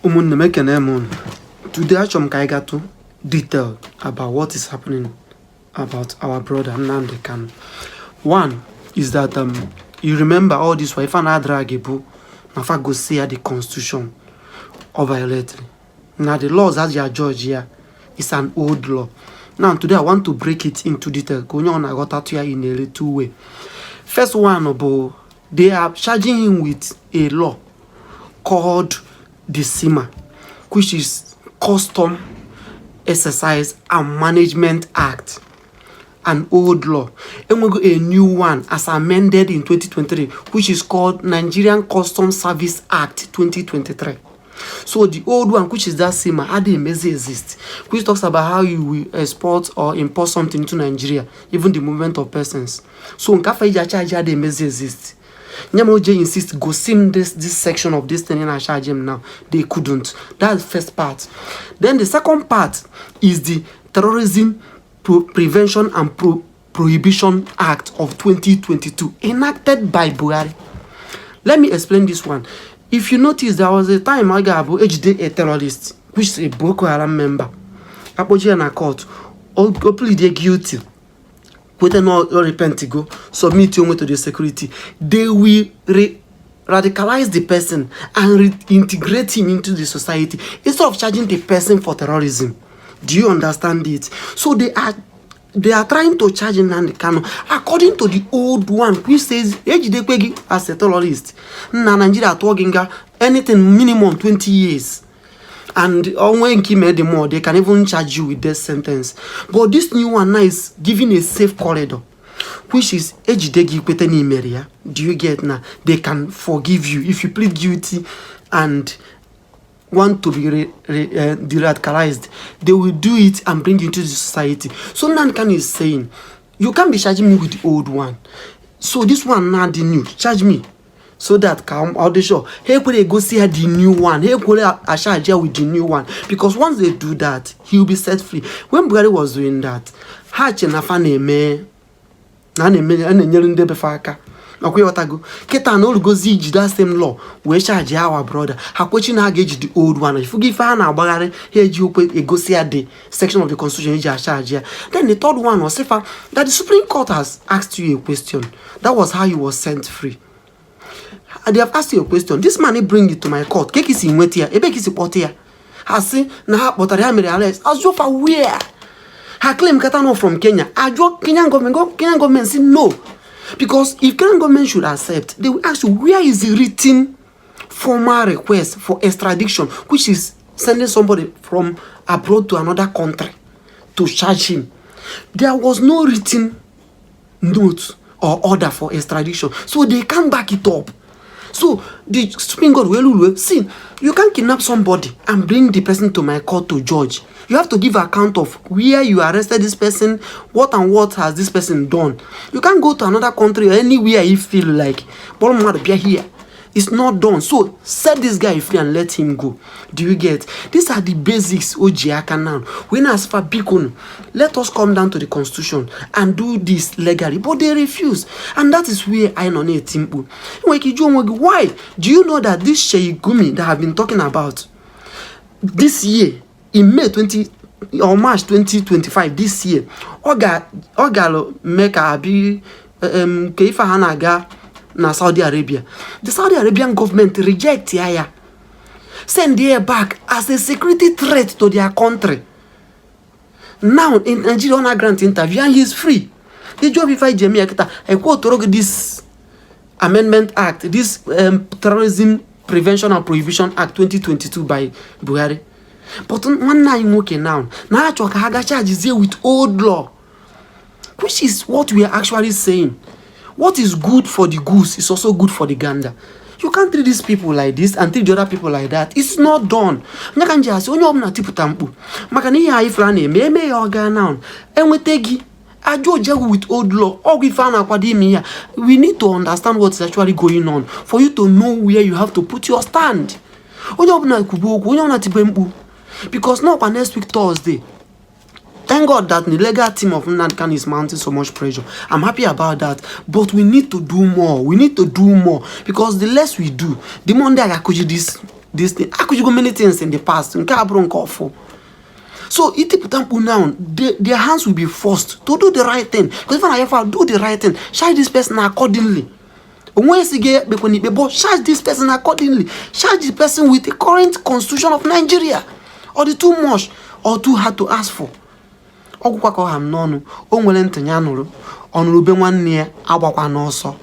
Today I got to detail about what is happening about our brother Nnamdi Kanu. One is that you remember all this why if an adragebu nafa go see the constitution of violated. Now the laws as you judge here is an old law. Now today I want to break it into detail. Going on I got that here in a two way. First one about they are charging him with a law called the SEMA, which is Custom Exercise and Management Act, an old law, and we go a new one as amended in 2023, which is called Nigerian Customs Service Act 2023. So the old one, which is that SEMA, exist, which talks about how you will export or import something to Nigeria, even the movement of persons. So exist. Nyamoje insist go sim this section of this thing in I charge him now. They couldn't. That's the first part. Then the second part is the Terrorism Prevention and Prohibition Act of 2022, enacted by Buhari. Let me explain this one. If you notice, there was a time Agabo HD a terrorist, which is a Boko Haram member. Apoji and a court, all pleaded guilty. With no repent to go submit you to the security, they will radicalize the person and reintegrate him into the society instead of charging the person for terrorism. Do you understand it? So they are trying to charge Nnamdi Kanu according to the old one, which says as a terrorist. Nigeria talking anything minimum 20 years. And when he made the more, they can even charge you with death sentence. But this new one now is giving a safe corridor, which is area. Do you get now? They can forgive you if you plead guilty and want to be de-radicalized. They will do it and bring you into the society. So Nnamdi Kanu is saying, you can't be charging me with the old one. So this one now the new, charge me. So that come out the show. Hey, could they go see the new one? Hey, could they charge with the new one? Because once they do that, he will be set free. When Buhari was doing that, Hatch and Afane me, okay, what I go? Keta no go ziji that same law. We charge our brother. Hakochi na gauge the old one. If you give her na bagare, here you go see the section of the constitution charge. Then the third one was safer that the Supreme Court has asked you a question. That was how he was set free. They have asked you a question. This man, he bring it to my court. Kekisi imwetia, ebekisi potia. Hasi na ha botari ha mere arrest. Ajo for where? Her claim katano from Kenya. Ajo Kenyan government say no. Because if Kenyan government should accept, they will ask you where is the written formal request for extradition, which is sending somebody from abroad to another country to charge him. There was no written note or order for extradition, so they can't back it up. So the Supreme Court will see, you can't kidnap somebody and bring the person to my court to judge. You have to give account of where you arrested this person, what and what has this person done. You can't go to another country or anywhere you feel like, but I'm not here. It's not done. So set this guy free and let him go. Do you get? These are the basics. Ojiaka now. When as for Bikun, let us come down to the constitution and do this legally. But they refuse. And that is where I know Timbu. Why? Do you know that this Sheikh that I've been talking about this year, in May 20 or March 2025, this year, Ogalo Meka Abi Keifa Hanaga na Saudi Arabia. The Saudi Arabian government reject Yaya. Send her back as a security threat to their country. Now in Nigeria on a grant interview and he's free. The job if I quote this Amendment Act, this Terrorism Prevention and Prohibition Act 2022 by Buhari. But one night working now charge is here with old law, which is what we are actually saying. What is good for the goose is also good for the gander. You can't treat these people like this and treat the other people like that. It's not done. We need to understand what's actually going on for you to know where you have to put your stand. Because now by next week Thursday, thank God that the legal team of Nnamdi Kanu is mounting so much pressure. I'm happy about that. But we need to do more. We need to do more. Because the less we do, the more they are this this thing. I could go many things in the past. So now, their hands will be forced to do the right thing. Because if I do the right thing, charge this person accordingly. Charge this person accordingly. Charge the person with the current constitution of Nigeria. Or the too much or too hard to ask for. Ogwukwako ham nonu, o nwere ntanya nuru, onurube nwanne ya agbakwa n'ọsọ.